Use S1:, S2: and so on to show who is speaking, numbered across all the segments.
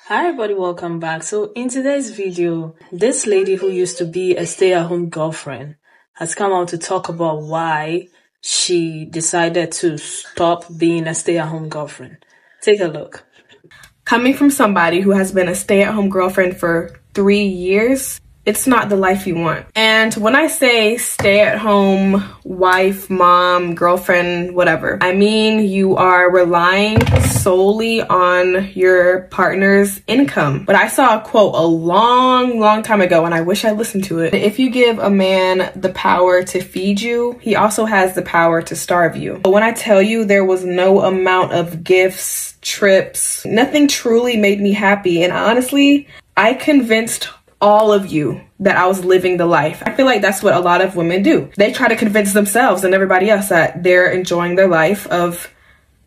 S1: Hi everybody, welcome back. So in today's video, this lady who used to be a stay-at-home girlfriend has come out to talk about why she decided to stop being a stay-at-home girlfriend. Take a look.
S2: Coming from somebody who has been a stay-at-home girlfriend for 3 years, it's not the life you want. And when I say stay-at-home wife, mom, girlfriend, whatever, I mean you are relying solely on your partner's income. But I saw a quote a long time ago, and I wish I listened to it. If you give a man the power to feed you, he also has the power to starve you. But when I tell you there was no amount of gifts, trips, nothing truly made me happy. And honestly, I convinced all of you that I was living the life. I feel like that's what a lot of women do. They try to convince themselves and everybody else that they're enjoying their life of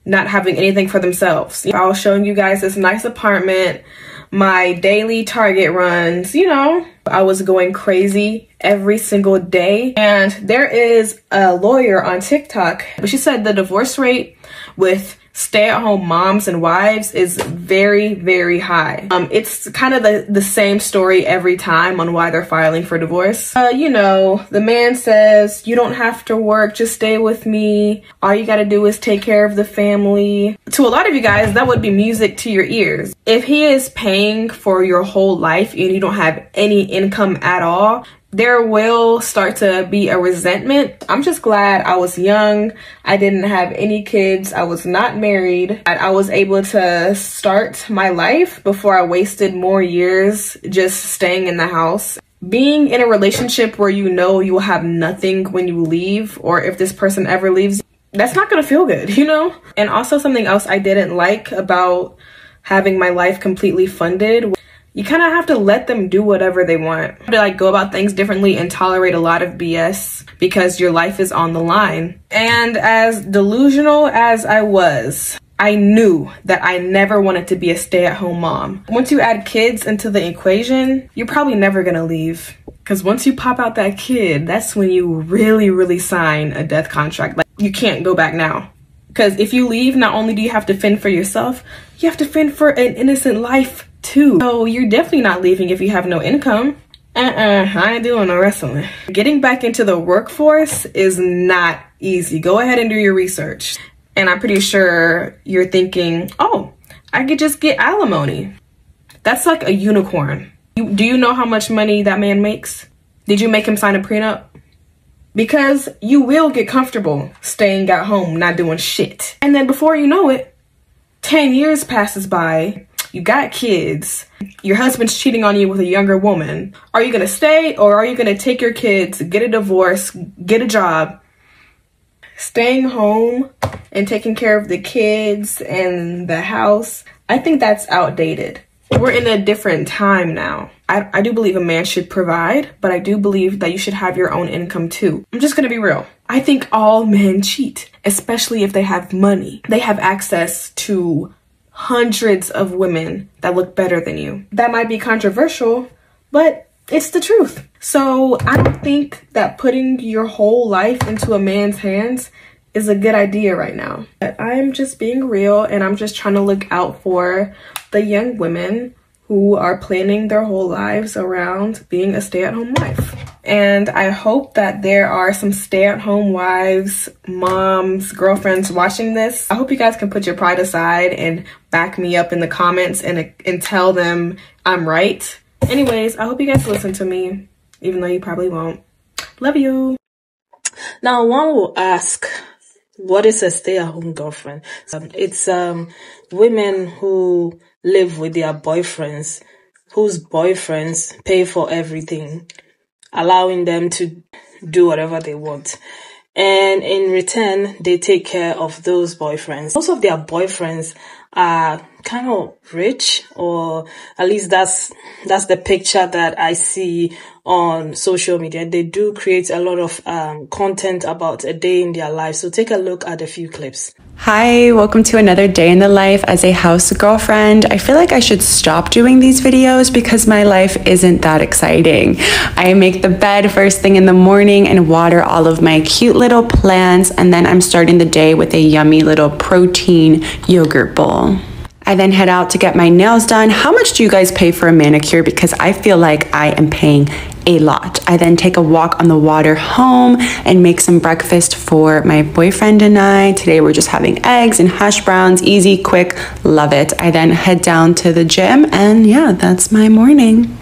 S2: not having anything for themselves. I was showing you guys this nice apartment, my daily Target runs, I was going crazy every single day. And there is a lawyer on TikTok, but she said the divorce rate with stay-at-home moms and wives is very high. It's kind of the same story every time on why they're filing for divorce. The man says, you don't have to work, just stay with me. All you gotta do is take care of the family. To a lot of you guys, that would be music to your ears. If he is paying for your whole life and you don't have any income at all, there will start to be a resentment. I'm just glad I was young. I didn't have any kids. I was not married. I was able to start my life before I wasted more years just staying in the house. Being in a relationship where you know you will have nothing when you leave, or if this person ever leaves, that's not gonna feel good, And also something else I didn't like about having my life completely funded, you kind of have to let them do whatever they want. To go about things differently and tolerate a lot of BS because your life is on the line. And as delusional as I was, I knew that I never wanted to be a stay-at-home mom. Once you add kids into the equation, you're probably never gonna leave. Because once you pop out that kid, that's when you really sign a death contract. You can't go back now. Because if you leave, not only do you have to fend for yourself, you have to fend for an innocent life too. So you're definitely not leaving if you have no income. I ain't doing no wrestling. Getting back into the workforce is not easy. Go ahead and do your research. And I'm pretty sure you're thinking, oh, I could just get alimony. That's like a unicorn. Do you know how much money that man makes? Did you make him sign a prenup? Because you will get comfortable staying at home, not doing shit. And then before you know it, 10 years passes by, you got kids, your husband's cheating on you with a younger woman. Are you gonna stay, or are you gonna take your kids, get a divorce, get a job? Staying home and taking care of the kids and the house, I think that's outdated. We're in a different time now. I do believe a man should provide, but I do believe that you should have your own income too. I'm just gonna be real. I think all men cheat, especially if they have money. They have access to hundreds of women that look better than you. That might be controversial, but it's the truth. So I don't think that putting your whole life into a man's hands is a good idea right now. But I'm just being real, and I'm just trying to look out for the young women who are planning their whole lives around being a stay-at-home wife. And I hope that there are some stay-at-home wives, moms, girlfriends watching this. I hope you guys can put your pride aside and back me up in the comments and tell them I'm right. Anyways, I hope you guys listen to me, even though you probably won't. Love you.
S1: Now, one will ask, what is a stay-at-home girlfriend? It's women who live with their boyfriends, whose boyfriends pay for everything, allowing them to do whatever they want. And in return, they take care of those boyfriends. Most of their boyfriends are kind of rich, or at least that's the picture that I see on social media. They do create a lot of content about a day in their life. So take a look at a few clips.
S3: Hi, welcome to another day in the life as a house girlfriend. I feel like I should stop doing these videos because my life isn't that exciting. I make the bed first thing in the morning and water all of my cute little plants, and then I'm starting the day with a yummy little protein yogurt bowl. I then head out to get my nails done. How much do you guys pay for a manicure? Because I feel like I am paying a lot. I then take a walk on the water home and make some breakfast for my boyfriend and I. Today we're just having eggs and hash browns, easy, quick, love it. I then head down to the gym and yeah, that's my morning.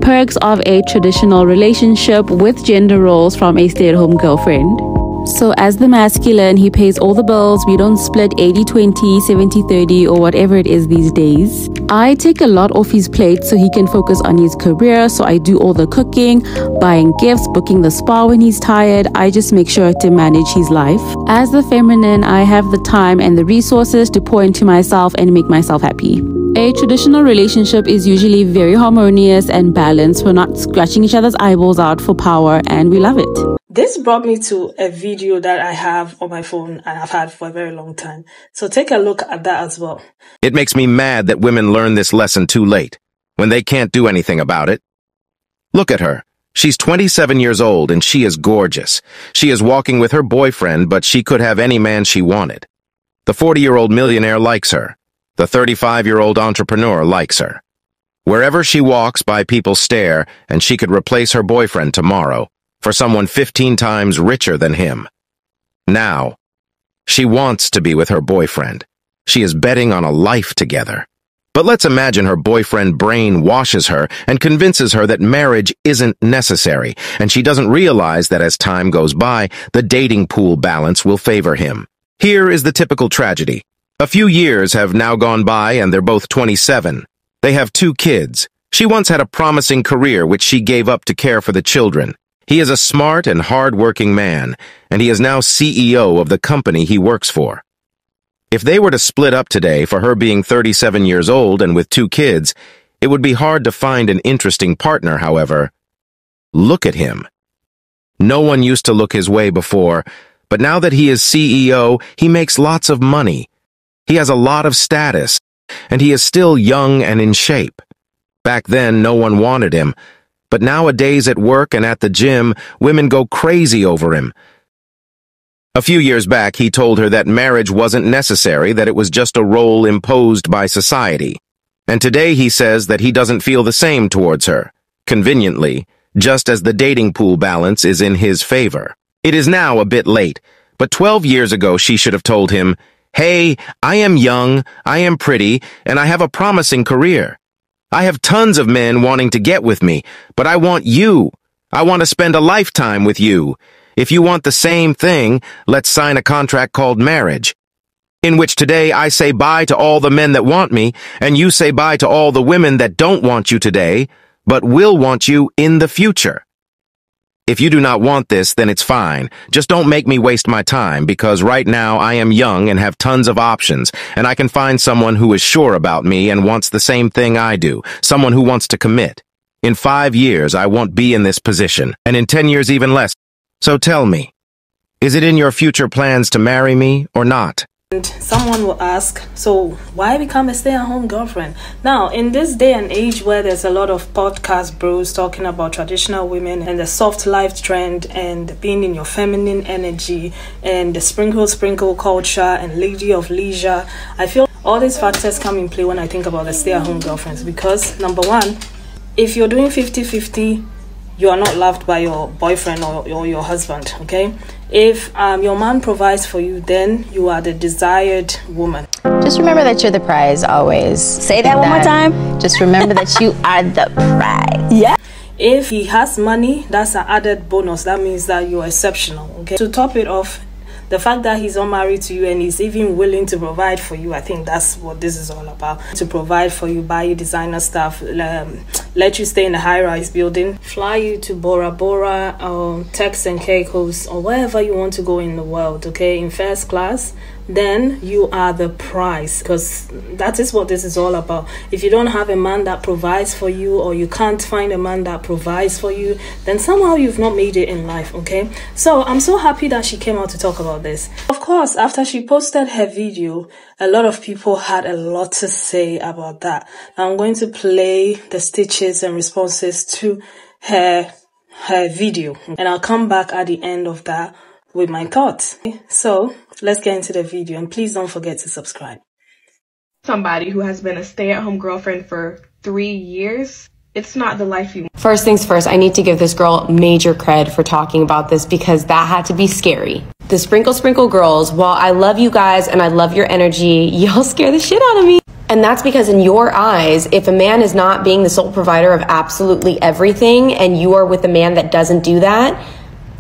S4: Perks of a traditional relationship with gender roles from a stay-at-home girlfriend. So as the masculine, he pays all the bills. We don't split 80-20, 70-30 or whatever it is these days. I take a lot off his plate so he can focus on his career. So I do all the cooking, buying gifts, booking the spa when he's tired. I just make sure to manage his life. As the feminine, I have the time and the resources to pour into myself and make myself happy. A traditional relationship is usually very harmonious and balanced. We're not scratching each other's eyeballs out for power and we love it.
S1: This brought me to a video that I have on my phone and I've had for a very long time. So take a look at that as well.
S5: It makes me mad that women learn this lesson too late, when they can't do anything about it. Look at her. She's 27 years old and she is gorgeous. She is walking with her boyfriend, but she could have any man she wanted. The 40-year-old millionaire likes her. The 35-year-old entrepreneur likes her. Wherever she walks by, people stare, and she could replace her boyfriend tomorrow for someone 15 times richer than him. Now, she wants to be with her boyfriend. She is betting on a life together. But let's imagine her boyfriend brainwashes her and convinces her that marriage isn't necessary, and she doesn't realize that as time goes by, the dating pool balance will favor him. Here is the typical tragedy. A few years have now gone by and they're both 27. They have 2 kids. She once had a promising career which she gave up to care for the children. He is a smart and hard-working man, and he is now CEO of the company he works for. If they were to split up today for her being 37 years old and with 2 kids, it would be hard to find an interesting partner, however. Look at him. No one used to look his way before, but now that he is CEO, he makes lots of money. He has a lot of status, and he is still young and in shape. Back then, no one wanted him, but nowadays at work and at the gym, women go crazy over him. A few years back, he told her that marriage wasn't necessary, that it was just a role imposed by society. And today he says that he doesn't feel the same towards her, conveniently, just as the dating pool balance is in his favor. It is now a bit late, but 12 years ago she should have told him, "Hey, I am young, I am pretty, and I have a promising career. I have tons of men wanting to get with me, but I want you. I want to spend a lifetime with you. If you want the same thing, let's sign a contract called marriage, in which today I say bye to all the men that want me, and you say bye to all the women that don't want you today, but will want you in the future. If you do not want this, then it's fine. Just don't make me waste my time, because right now I am young and have tons of options, and I can find someone who is sure about me and wants the same thing I do, someone who wants to commit. In 5 years, I won't be in this position, and in 10 years even less. So tell me, is it in your future plans to marry me or not?"
S1: And someone will ask, so why become a stay-at-home girlfriend? Now, in this day and age where there's a lot of podcast bros talking about traditional women and the soft life trend and being in your feminine energy and the sprinkle culture and lady of leisure, I feel all these factors come in play when I think about the stay-at-home girlfriends, because number one, if you're doing 50-50, you are not loved by your boyfriend or your husband, okay? If your man provides for you, then you are the desired woman.
S6: Just remember that you're the prize always.
S7: Say that one more time.
S6: Just remember that you are the prize.
S7: Yeah.
S1: If he has money, that's an added bonus. That means that you're exceptional, okay? To top it off, the fact that he's not married to you and he's even willing to provide for you, I think that's what this is all about. To provide for you, buy you designer stuff, let you stay in a high-rise building, fly you to Bora Bora, Turks and Caicos, or wherever you want to go in the world, okay, in first class, then you are the prize, because that is what this is all about. If you don't have a man that provides for you, or you can't find a man that provides for you, then somehow you've not made it in life, okay? So I'm so happy that she came out to talk about this. Of course, after she posted her video, a lot of people had a lot to say about that. I'm going to play the stitches and responses to her video, and I'll come back at the end of that with my thoughts. So let's get into the video, and please don't forget to subscribe.
S2: somebody who has been a stay-at-home girlfriend for 3 years, it's not the life you want.
S7: First things first, I need to give this girl major cred for talking about this because that had to be scary. The Sprinkle girls, while I love you guys and I love your energy, y'all scare the shit out of me. And that's because in your eyes, if a man is not being the sole provider of absolutely everything and you are with a man that doesn't do that,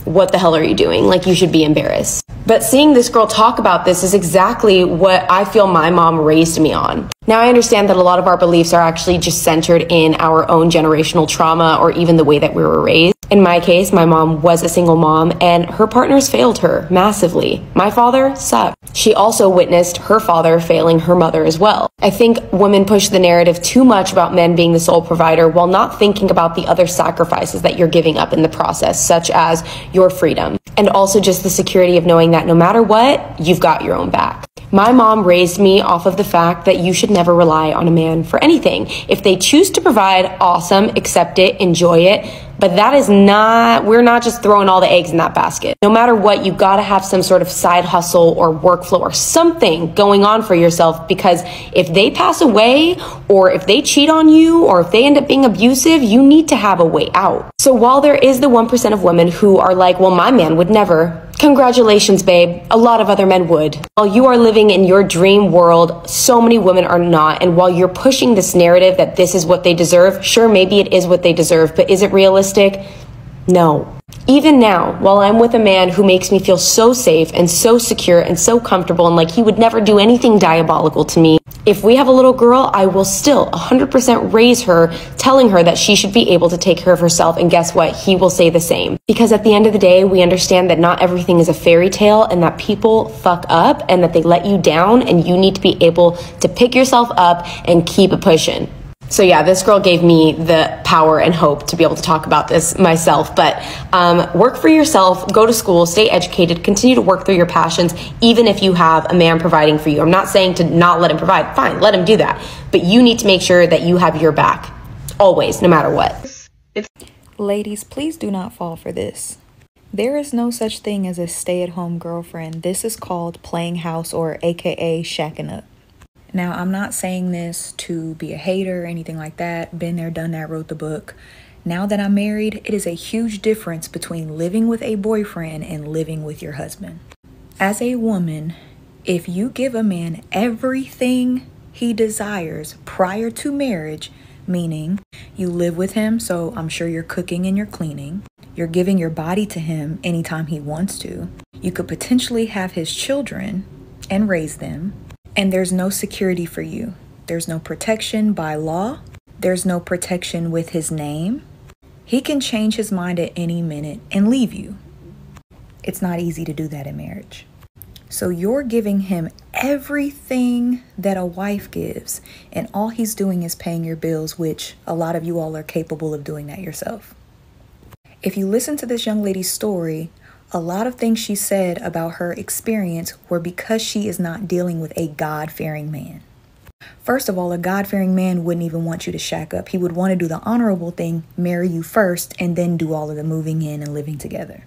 S7: what the hell are you doing? Like, you should be embarrassed. But seeing this girl talk about this is exactly what I feel my mom raised me on. Now, I understand that a lot of our beliefs are actually just centered in our own generational trauma or even the way that we were raised. In my case, my mom was a single mom and her partners failed her massively. My father sucked. She also witnessed her father failing her mother as well. I think women push the narrative too much about men being the sole provider while not thinking about the other sacrifices that you're giving up in the process, such as your freedom, and also just the security of knowing that no matter what, you've got your own back. My mom raised me off of the fact that you should never rely on a man for anything. If they choose to provide, awesome, accept it, enjoy it. But that is not, we're not just throwing all the eggs in that basket. No matter what, you gotta have some sort of side hustle or workflow or something going on for yourself, because if they pass away or if they cheat on you or if they end up being abusive, you need to have a way out. So while there is the 1% of women who are like, well, my man would never, congratulations, babe. A lot of other men would. While you are living in your dream world, so many women are not. And while you're pushing this narrative that this is what they deserve, sure, maybe it is what they deserve, but is it realistic? No. Even now, while I'm with a man who makes me feel so safe and so secure and so comfortable and like he would never do anything diabolical to me, if we have a little girl, I will still 100% raise her, telling her that she should be able to take care of herself. And guess what? He will say the same. Because at the end of the day, we understand that not everything is a fairy tale and that people fuck up and that they let you down and you need to be able to pick yourself up and keep it pushing. So yeah, this girl gave me the power and hope to be able to talk about this myself. But work for yourself, go to school, stay educated, continue to work through your passions, even if you have a man providing for you. I'm not saying to not let him provide. Fine, let him do that. But you need to make sure that you have your back. Always, no matter what.
S8: Ladies, please do not fall for this. There is no such thing as a stay-at-home girlfriend. This is called playing house, or AKA shacking up. Now, I'm not saying this to be a hater or anything like that. Been there, done that, wrote the book. Now that I'm married, it is a huge difference between living with a boyfriend and living with your husband. As a woman, if you give a man everything he desires prior to marriage, meaning you live with him, so I'm sure you're cooking and you're cleaning, you're giving your body to him anytime he wants to, you could potentially have his children and raise them, and there's no security for you. There's no protection by law. There's no protection with his name. He can change his mind at any minute and leave you. It's not easy to do that in marriage. So you're giving him everything that a wife gives, and all he's doing is paying your bills, which a lot of you all are capable of doing that yourself. If you listen to this young lady's story, a lot of things she said about her experience were because she is not dealing with a God-fearing man. First of all, a God-fearing man wouldn't even want you to shack up. He would want to do the honorable thing, marry you first, and then do all of the moving in and living together.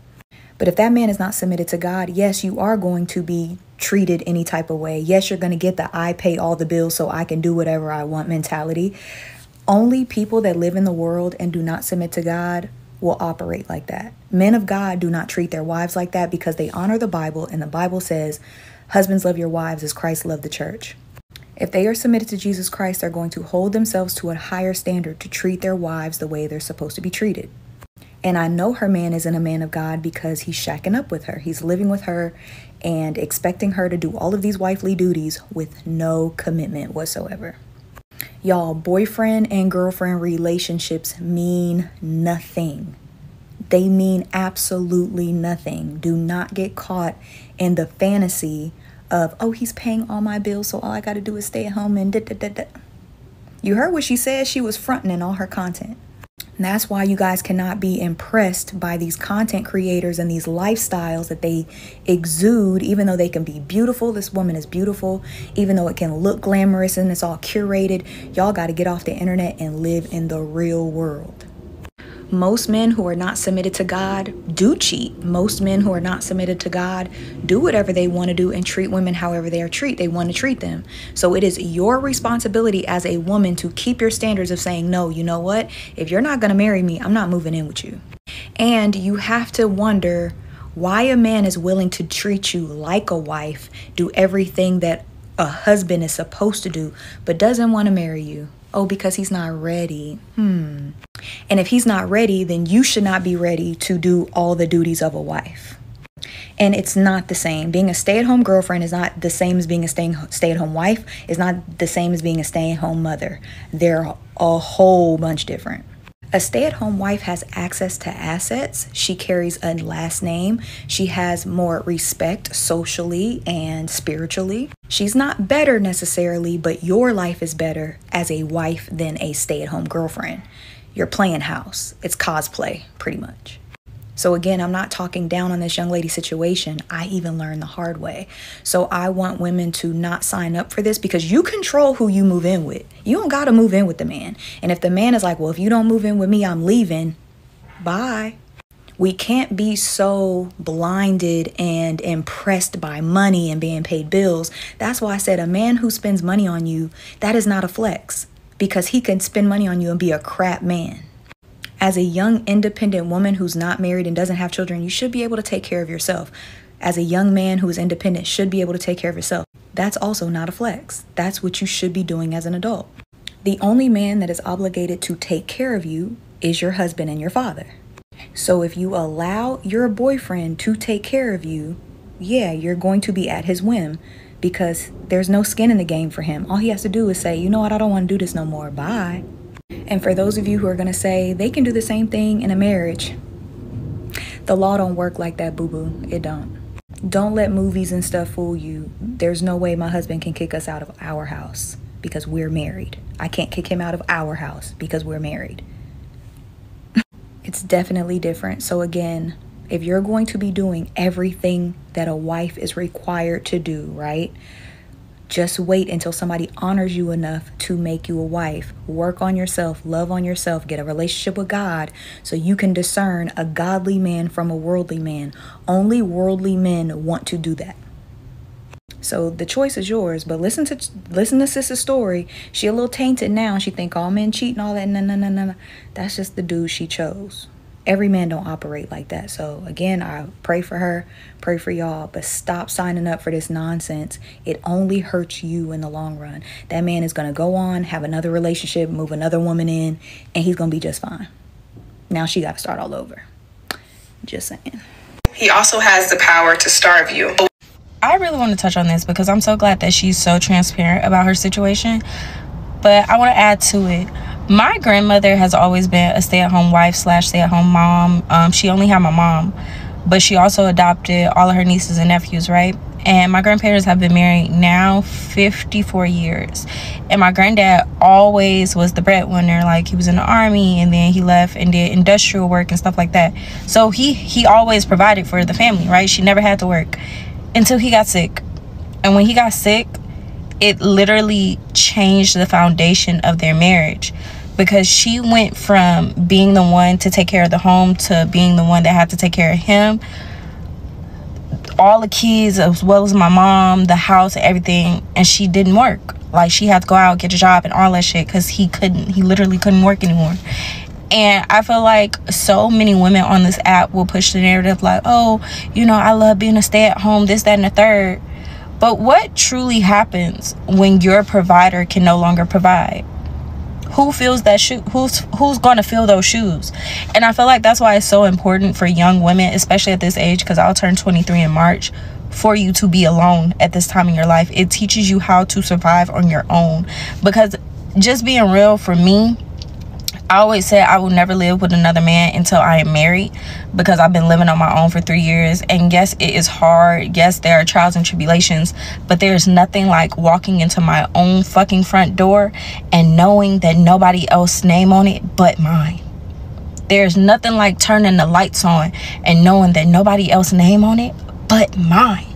S8: But if that man is not submitted to God, yes, you are going to be treated any type of way. Yes, you're going to get the I pay all the bills so I can do whatever I want mentality. Only people that live in the world and do not submit to God will operate like that. Men of God do not treat their wives like that because they honor the Bible, and the Bible says, husbands, love your wives as Christ loved the church. If they are submitted to Jesus Christ, they're going to hold themselves to a higher standard to treat their wives the way they're supposed to be treated. And I know her man isn't a man of God because he's shacking up with her. He's living with her and expecting her to do all of these wifely duties with no commitment whatsoever. Y'all, boyfriend and girlfriend relationships mean nothing. They mean absolutely nothing. Do not get caught in the fantasy of, oh, he's paying all my bills, so all I got to do is stay at home and da-da-da-da. You heard what she said. She was fronting in all her content. And that's why you guys cannot be impressed by these content creators and these lifestyles that they exude, even though they can be beautiful. This woman is beautiful, even though it can look glamorous and it's all curated. Y'all got to get off the internet and live in the real world. Most men who are not submitted to God do cheat. Most men who are not submitted to God do whatever they want to do and treat women however they want to treat them. So it is your responsibility as a woman to keep your standards of saying, no, you know what? If you're not going to marry me, I'm not moving in with you. And you have to wonder why a man is willing to treat you like a wife, do everything that a husband is supposed to do, but doesn't want to marry you. Oh, because he's not ready. And if he's not ready, then you should not be ready to do all the duties of a wife. And it's not the same. Being a stay-at-home girlfriend is not the same as being a stay-at-home wife. It's not the same as being a stay-at-home mother. They're a whole bunch different. A stay-at-home wife has access to assets. She carries a last name. She has more respect socially and spiritually. She's not better necessarily, but your life is better as a wife than a stay-at-home girlfriend. You're playing house. It's cosplay, pretty much. So again, I'm not talking down on this young lady situation. I even learned the hard way. So I want women to not sign up for this because you control who you move in with. You don't got to move in with the man. And if the man is like, well, if you don't move in with me, I'm leaving. Bye. We can't be so blinded and impressed by money and being paid bills. That's why I said a man who spends money on you, that is not a flex because he can spend money on you and be a crap man. As a young, independent woman who's not married and doesn't have children, you should be able to take care of yourself. As a young man who is independent, should be able to take care of yourself. That's also not a flex. That's what you should be doing as an adult. The only man that is obligated to take care of you is your husband and your father. So if you allow your boyfriend to take care of you, yeah, you're going to be at his whim because there's no skin in the game for him. All he has to do is say, you know what, I don't want to do this no more. Bye. And for those of you who are going to say they can do the same thing in a marriage, the law don't work like that, boo-boo. It don't. Don't let movies and stuff fool you. There's no way my husband can kick us out of our house because we're married. I can't kick him out of our house because we're married. It's definitely different. So again, if you're going to be doing everything that a wife is required to do, right? Just wait until somebody honors you enough to make you a wife. Work on yourself, love on yourself, get a relationship with God so you can discern a godly man from a worldly man. Only worldly men want to do that. So the choice is yours, but listen to Sis's story. She a little tainted now. She think all men cheat and all that. No. That's just the dude she chose. Every man don't operate like that. So again, I pray for her, pray for y'all, but stop signing up for this nonsense. It only hurts you in the long run. That man is going to go on, have another relationship, move another woman in, and he's going to be just fine. Now she got to start all over. Just saying.
S2: He also has the power to starve you.
S9: I really want to touch on this because I'm so glad that she's so transparent about her situation. But I want to add to it. My grandmother has always been a stay-at-home wife / stay-at-home mom. She only had my mom, but she also adopted all of her nieces and nephews, right? And my grandparents have been married now 54 years. And my granddad always was the breadwinner. Like, he was in the army and then he left and did industrial work and stuff like that. So he always provided for the family, right? She never had to work until he got sick. And when he got sick, it literally changed the foundation of their marriage, because she went from being the one to take care of the home to being the one that had to take care of him, all the kids as well as my mom, the house, everything. And she didn't work. Like, she had to go out, get a job and all that shit because he literally couldn't work anymore. And I feel like so many women on this app will push the narrative like, oh, you know, I love being a stay-at-home, this, that, and the third. But what truly happens when your provider can no longer provide? Who feels that shoe? Who's going to fill those shoes? And I feel like that's why it's so important for young women, especially at this age, because I'll turn 23 in March, for you to be alone at this time in your life. It teaches you how to survive on your own. Because just being real, for me, I always said I will never live with another man until I am married, because I've been living on my own for 3 years. And yes, it is hard. Yes, there are trials and tribulations, but there's nothing like walking into my own fucking front door and knowing that nobody else's name on it but mine. There's nothing like turning the lights on and knowing that nobody else's name on it but mine.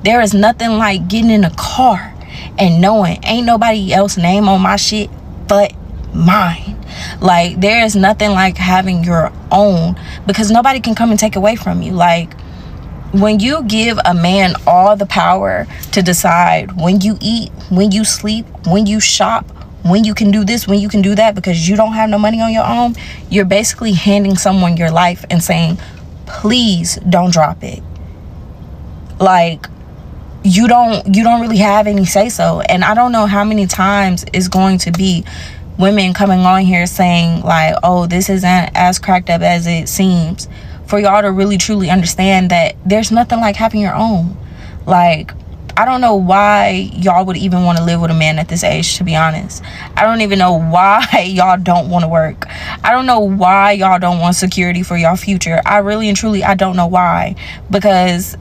S9: There is nothing like getting in a car and knowing ain't nobody else's name on my shit but mine. Like, there is nothing like having your own, because nobody can come and take away from you. Like, when you give a man all the power to decide when you eat, when you sleep, when you shop, when you can do this, when you can do that, because you don't have no money on your own, you're basically handing someone your life and saying, please don't drop it. Like, you don't really have any say so. And I don't know how many times it's going to be women coming on here saying like, oh, this isn't as cracked up as it seems, for y'all to really truly understand that there's nothing like having your own. Like, I don't know why y'all would even want to live with a man at this age, to be honest. I don't even know why y'all don't want to work. I don't know why y'all don't want security for y'all future. I really and truly, I don't know why. Because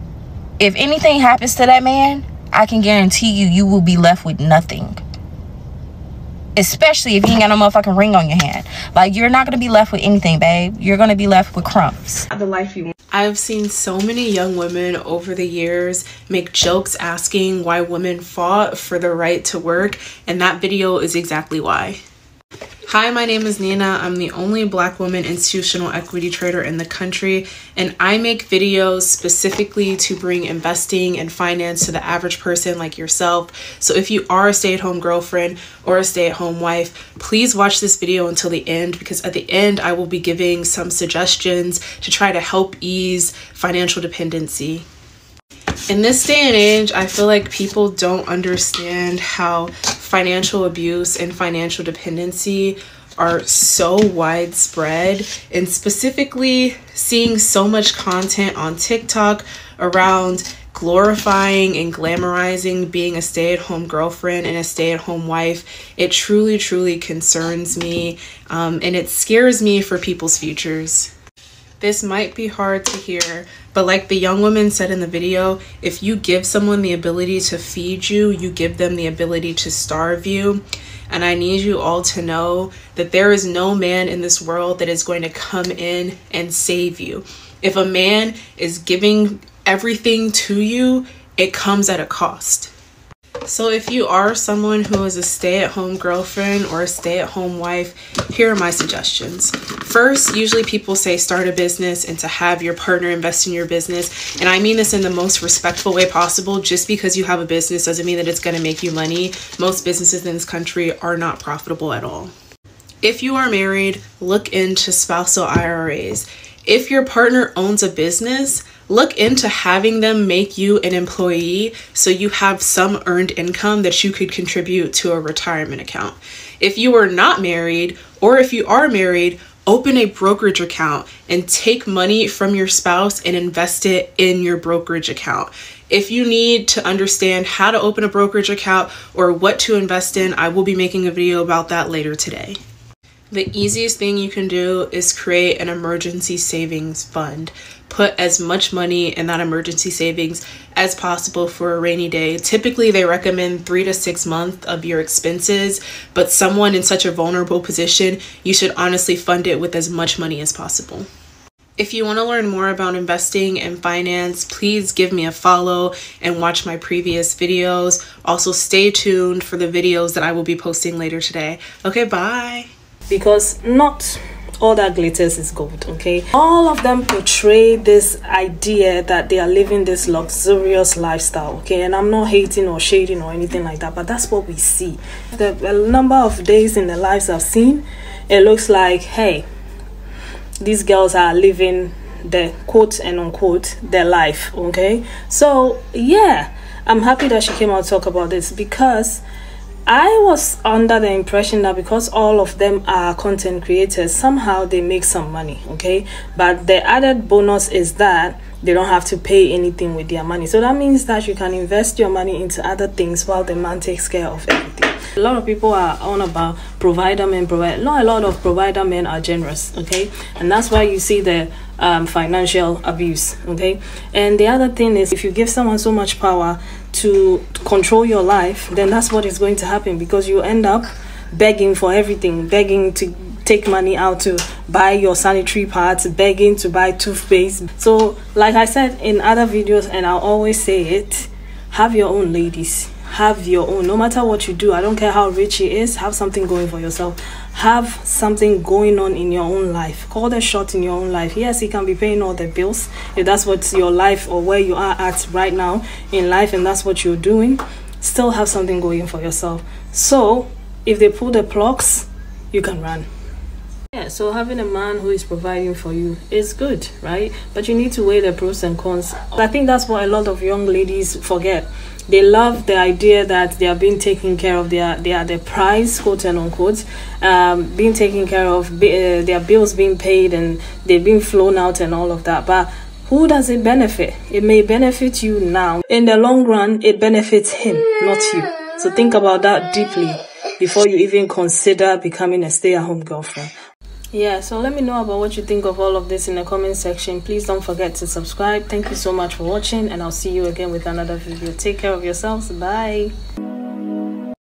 S9: if anything happens to that man, I can guarantee you, you will be left with nothing. Especially if you ain't got no motherfucking ring on your hand. Like, you're not going to be left with anything, babe. You're going to be left with crumbs.
S2: The life you want.
S3: I've seen so many young women over the years make jokes asking why women fought for the right to work, and that video is exactly why. Hi, my name is Nina. I'm the only Black woman institutional equity trader in the country, and I make videos specifically to bring investing and finance to the average person like yourself. So if you are a stay-at-home girlfriend or a stay-at-home wife, please watch this video until the end, because at the end I will be giving some suggestions to try to help ease financial dependency. In this day and age, I feel like people don't understand how financial abuse and financial dependency are so widespread, and specifically seeing so much content on TikTok around glorifying and glamorizing being a stay-at-home girlfriend and a stay-at-home wife. It truly concerns me, and it scares me for people's futures. This might be hard to hear, but like the young woman said in the video, if you give someone the ability to feed you, you give them the ability to starve you. And I need you all to know that there is no man in this world that is going to come in and save you. If a man is giving everything to you, it comes at a cost. So if you are someone who is a stay-at-home girlfriend or a stay-at-home wife, here are my suggestions. First, usually people say start a business and to have your partner invest in your business. And I mean this in the most respectful way possible. Just because you have a business doesn't mean that it's going to make you money. Most businesses in this country are not profitable at all. If you are married, look into spousal IRAs. If your partner owns a business, look into having them make you an employee so you have some earned income that you could contribute to a retirement account. If you are not married, or if you are married, open a brokerage account and take money from your spouse and invest it in your brokerage account. If you need to understand how to open a brokerage account or what to invest in, I will be making a video about that later today. The easiest thing you can do is create an emergency savings fund. Put as much money in that emergency savings as possible for a rainy day. Typically, they recommend 3 to 6 months of your expenses, but someone in such a vulnerable position, you should honestly fund it with as much money as possible. If you want to learn more about investing and finance, please give me a follow and watch my previous videos. Also, stay tuned for the videos that I will be posting later today. Okay, bye.
S1: Because not all that glitters is gold, okay? All of them portray this idea that they are living this luxurious lifestyle, okay? And I'm not hating or shading or anything like that, but that's what we see. The number of days in the lives I've seen, it looks like, hey, these girls are living the quote and unquote their life, okay? So yeah, I'm happy that she came out to talk about this, because I was under the impression that because all of them are content creators, somehow they make some money, okay? But the added bonus is that they don't have to pay anything with their money. So that means that you can invest your money into other things while the man takes care of everything. A lot of people are on about provider men, not a lot of provider men are generous, okay? And that's why you see the financial abuse, okay? And the other thing is, if you give someone so much power to control your life, then that's what is going to happen, because you end up begging for everything, begging to take money out to buy your sanitary pads, begging to buy toothpaste. So like I said in other videos, and I'll always say it, have your own, ladies. have your own. No matter what you do, I don't care how rich he is, have something going for yourself. Have something going on in your own life. Call the shot in your own life. Yes, he can be paying all the bills if that's what's your life or where you are at right now in life, and that's what you're doing. Still have something going for yourself. So if they pull the plugs, you can run. Yeah, so having a man who is providing for you is good, right? But you need to weigh the pros and cons. I think that's what a lot of young ladies forget. They love the idea that they are being taken care of. They are the prize, quote and unquote, being taken care of, their bills being paid, and they're being flown out and all of that. But who does it benefit? It may benefit you now. In the long run, it benefits him, not you. So think about that deeply before you even consider becoming a stay-at-home girlfriend. Yeah, so let me know about what you think of all of this in the comment section. Please don't forget to subscribe. Thank you so much for watching, and I'll see you again with another video. Take care of yourselves. Bye.